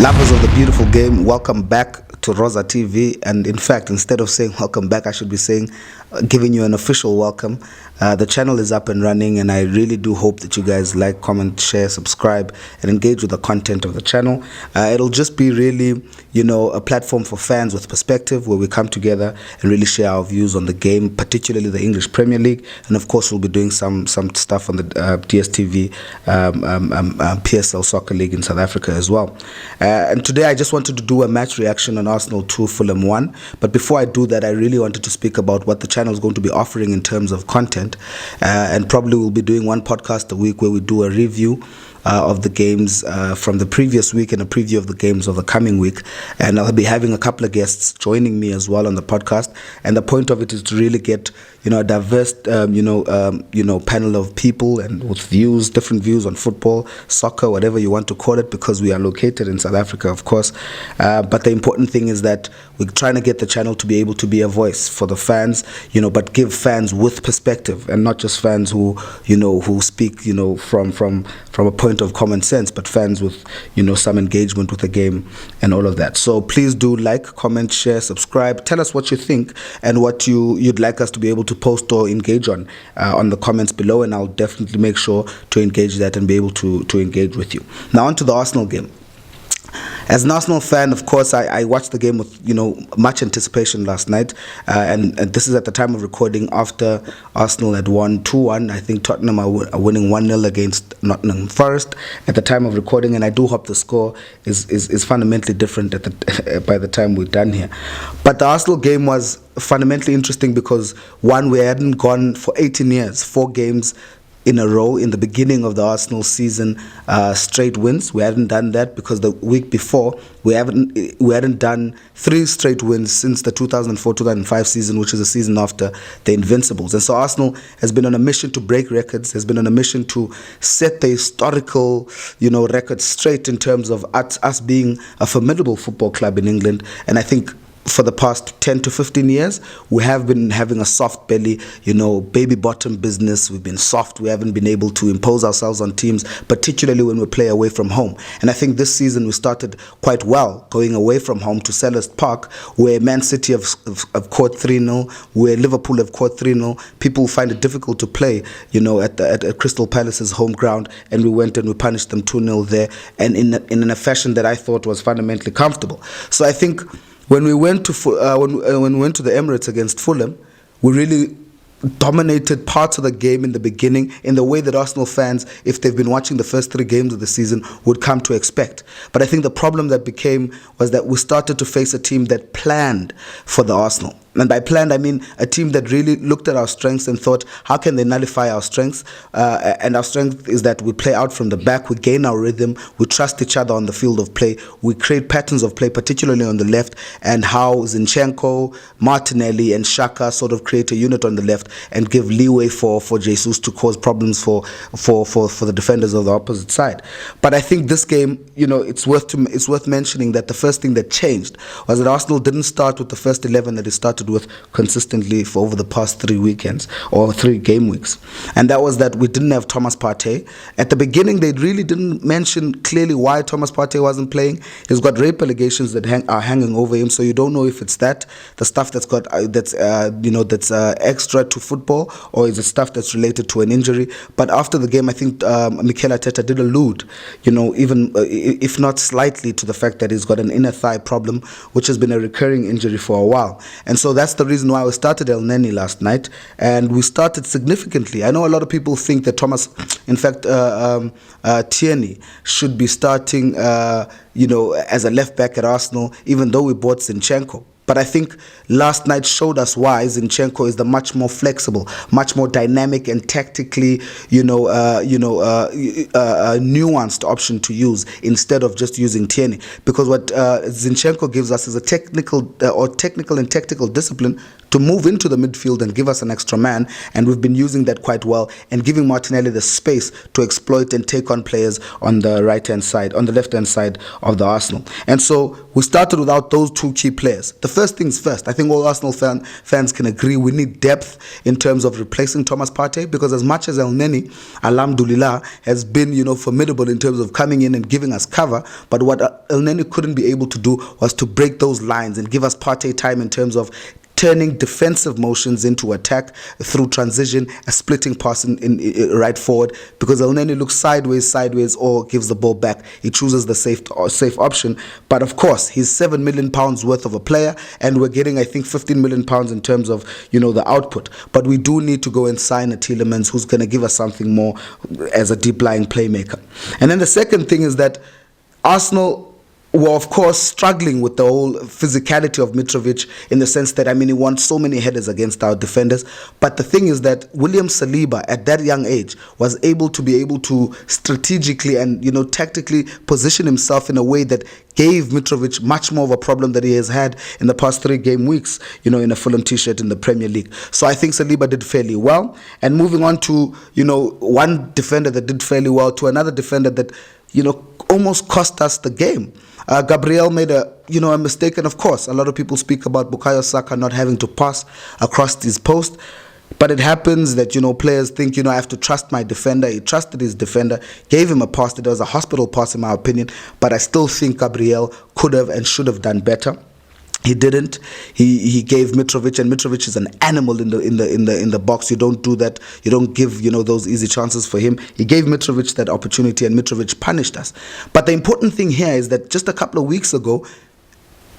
Lovers of the beautiful game, welcome back to Roza TV. And in fact, instead of saying welcome back, I should be saying giving you an official welcome. The channel is up and running, and I really do hope that you guys like, comment, share, subscribe, and engage with the content of the channel. It'll just be really, a platform for fans with perspective, where we come together and really share our views on the game, particularly the English Premier League. And of course, we'll be doing some stuff on the DSTV PSL Soccer League in South Africa as well. And today I just wanted to do a match reaction on Arsenal 2, Fulham 1. But before I do that, I really wanted to speak about what the channel is going to be offering in terms of content. And probably we'll be doing one podcast a week where we do a review of the games from the previous week and a preview of the games of the coming week. And I'll be having a couple of guests joining me as well on the podcast. And the point of it is to really get a diverse panel of people and with views, different views on football, soccer, whatever you want to call it, because we are located in South Africa, of course. But the important thing is that we're trying to get the channel to be able to be a voice for the fans, but give fans with perspective, and not just fans who speak from a point of common sense, but fans with some engagement with the game and all of that. So please do like, comment, share, subscribe. Tell us what you think and what you'd like us to be able to post or engage on the comments below, and I'll definitely make sure to engage that and be able to engage with you. Now on to the Arsenal game. As an Arsenal fan, of course, I watched the game with much anticipation last night, and this is at the time of recording after Arsenal had won 2-1. I think Tottenham are winning 1-0 against Nottingham Forest at the time of recording, and I do hope the score is fundamentally different by the time we're done here. But the Arsenal game was fundamentally interesting because, one, we hadn't gone for 18 years, 4 games in a row in the beginning of the Arsenal season, straight wins. We hadn't done that because the week before we hadn't done 3 straight wins since the 2004-2005 season, which is the season after the Invincibles. And so Arsenal has been on a mission to break records, has been on a mission to set the historical record straight in terms of us being a formidable football club in England. And I think for the past 10 to 15 years, we have been having a soft belly, baby bottom business. We've been soft. We haven't been able to impose ourselves on teams, particularly when we play away from home. And I think this season we started quite well, going away from home to Selhurst Park, where Man City have caught 3-0, where Liverpool have caught 3-0. People find it difficult to play, at Crystal Palace's home ground, and we went and we punished them 2-0 there, and in a fashion that I thought was fundamentally comfortable. So I think when we went to when we went to the Emirates against Fulham, we really dominated parts of the game in the beginning in the way that Arsenal fans, if they've been watching the first 3 games of the season, would come to expect. But I think the problem that became was that we started to face a team that planned for the Arsenal. And by planned, I mean a team that really looked at our strengths and thought, how can they nullify our strengths? And our strength is that we play out from the back, we gain our rhythm, we trust each other on the field of play, we create patterns of play, particularly on the left, and how Zinchenko, Martinelli, and Xhaka sort of create a unit on the left and give leeway for Jesus to cause problems for the defenders of the opposite side. But I think this game, it's worth mentioning that the first thing that changed was that Arsenal didn't start with the first 11 that it started with consistently for over the past 3 weekends or 3 game weeks, and that was that we didn't have Thomas Partey. At the beginning, they really didn't mention clearly why Thomas Partey wasn't playing. He's got rape allegations that are hanging over him, so you don't know if it's the stuff that's extra to football, or is it stuff that's related to an injury. But after the game, I think Mikel Arteta did allude, even if not slightly, to the fact that he's got an inner thigh problem, which has been a recurring injury for a while. And so that's the reason why we started El Neni last night, and we started significantly. I know a lot of people think that Tierney should be starting, as a left back at Arsenal, even though we bought Zinchenko. But I think last night showed us why Zinchenko is the much more flexible, much more dynamic and tactically, nuanced option to use instead of just using Tierney. Because what Zinchenko gives us is a technical and tactical discipline to move into the midfield and give us an extra man, and we've been using that quite well and giving Martinelli the space to exploit and take on players on the left-hand side of the Arsenal. And so we started without those two key players. The first things first, I think all Arsenal fans can agree we need depth in terms of replacing Thomas Partey, because as much as El Neni, alhamdulillah, has been, formidable in terms of coming in and giving us cover, but what El Neni couldn't be able to do was to break those lines and give us Partey time in terms of turning defensive motions into attack through transition, a splitting pass in right forward, because El Neni looks sideways, or gives the ball back. He chooses the safe option. But of course, he's £7 million worth of a player, and we're getting, I think, £15 million in terms of, the output. But we do need to go and sign a Tielemans who's going to give us something more as a deep-lying playmaker. And then the second thing is that Arsenal were, of course, struggling with the whole physicality of Mitrovic, in the sense that, he won so many headers against our defenders. But the thing is that William Saliba, at that young age, was able to strategically and, tactically position himself in a way that gave Mitrovic much more of a problem that he has had in the past 3 game weeks, in a Fulham t-shirt in the Premier League. So I think Saliba did fairly well. And moving on to, one defender that did fairly well to another defender that, almost cost us the game. Gabriel made a mistake, and of course, a lot of people speak about Bukayo Saka not having to pass across his post. But it happens that, players think, I have to trust my defender. He trusted his defender, gave him a pass that was a hospital pass, in my opinion. But I still think Gabriel could have and should have done better. He didn't. He gave Mitrovic, and Mitrovic is an animal in the box. You don't do that. You don't give those easy chances for him. He gave Mitrovic that opportunity, and Mitrovic punished us. But the important thing here is that just a couple of weeks ago,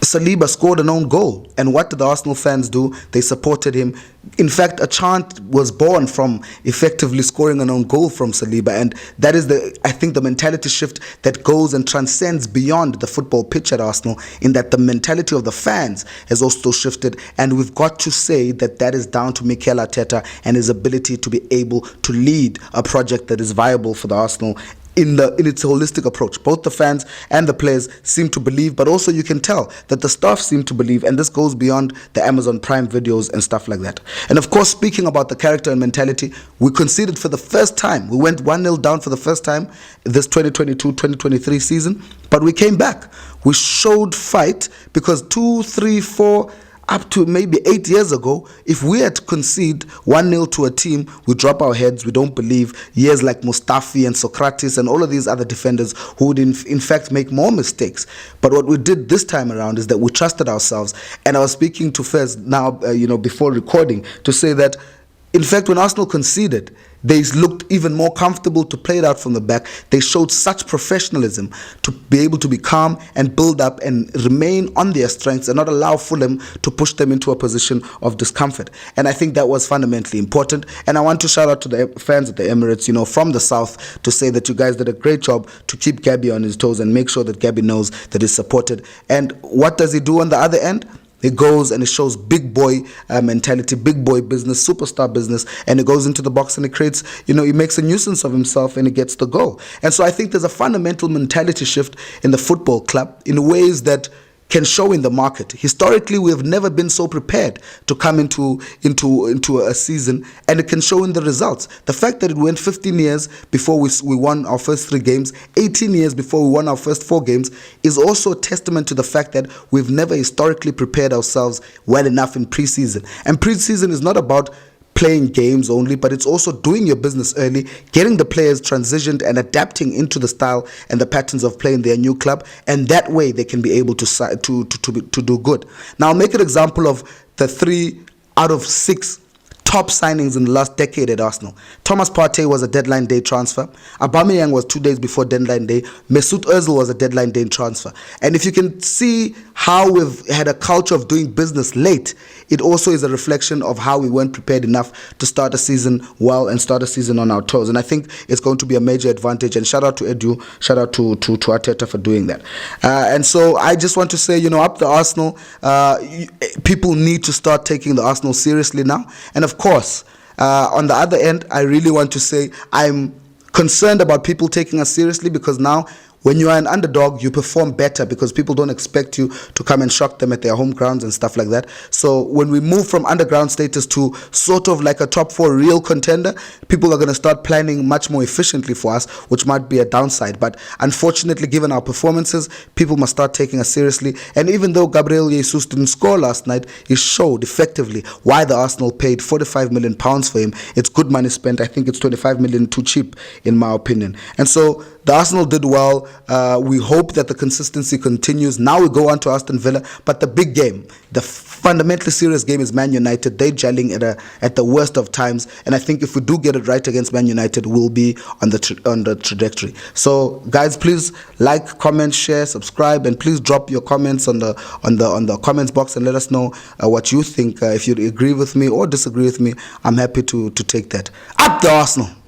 Saliba scored an own goal. And what did the Arsenal fans do? They supported him. In fact, a chant was born from effectively scoring an own goal from Saliba. And that is, I think, the mentality shift that goes and transcends beyond the football pitch at Arsenal, in that the mentality of the fans has also shifted. And we've got to say that is down to Mikel Arteta and his ability to be able to lead a project that is viable for the Arsenal in its holistic approach. Both the fans and the players seem to believe, but also you can tell that the staff seem to believe, and this goes beyond the Amazon Prime videos and stuff like that. And of course, speaking about the character and mentality, we conceded for the first time. We went 1-0 down for the first time this 2022-2023 season, but we came back. We showed fight, because 2, 3, 4, up to maybe 8 years ago, if we had to concede 1-0 to a team, we drop our heads, we don't believe. Years like Mustafi and Socrates and all of these other defenders who would in fact make more mistakes. But what we did this time around is that we trusted ourselves. And I was speaking to Fez now, before recording, to say that, in fact, when Arsenal conceded, they looked even more comfortable to play it out from the back. They showed such professionalism to be able to be calm and build up and remain on their strengths and not allow Fulham to push them into a position of discomfort. And I think that was fundamentally important. And I want to shout out to the fans at the Emirates, from the south, to say that you guys did a great job to keep Gabby on his toes and make sure that Gabby knows that he's supported. And what does he do on the other end? He goes and he shows big boy mentality, big boy business, superstar business, and he goes into the box and he creates, he makes a nuisance of himself and he gets the goal. And so I think there's a fundamental mentality shift in the football club in ways that can show in the market. Historically, we have never been so prepared to come into a season, and it can show in the results. The fact that it went 15 years before we won our first 3 games, 18 years before we won our first 4 games, is also a testament to the fact that we've never historically prepared ourselves well enough in preseason. And preseason is not about playing games only, but it's also doing your business early, getting the players transitioned and adapting into the style and the patterns of play in their new club, and that way they can be able to do good. Now, I'll make an example of the 3 out of 6 top signings in the last decade at Arsenal. Thomas Partey was a deadline day transfer. Aubameyang was 2 days before deadline day. Mesut Ozil was a deadline day transfer. And if you can see how we've had a culture of doing business late, it also is a reflection of how we weren't prepared enough to start a season well and start a season on our toes. And I think it's going to be a major advantage. And shout out to Edu, shout out to Arteta for doing that. And so I just want to say, up the Arsenal, people need to start taking the Arsenal seriously now. And of course, on the other end, I really want to say I'm concerned about people taking us seriously, because now When you are an underdog, you perform better because people don't expect you to come and shock them at their home grounds and stuff like that. So when we move from underground status to sort of like a top 4 real contender, people are going to start planning much more efficiently for us, which might be a downside. But unfortunately, given our performances, people must start taking us seriously. And even though Gabriel Jesus didn't score last night, he showed effectively why the Arsenal paid £45 million for him. It's good money spent. I think it's 25 million too cheap, in my opinion. And so the Arsenal did well. We hope that the consistency continues. Now we go on to Aston Villa. But the big game, the fundamentally serious game, is Man United. They're gelling at the worst of times. And I think if we do get it right against Man United, we'll be on the trajectory. So guys, please like, comment, share, subscribe, and please drop your comments on the comments box and let us know what you think. If you agree with me or disagree with me, I'm happy to take that. Up the Arsenal!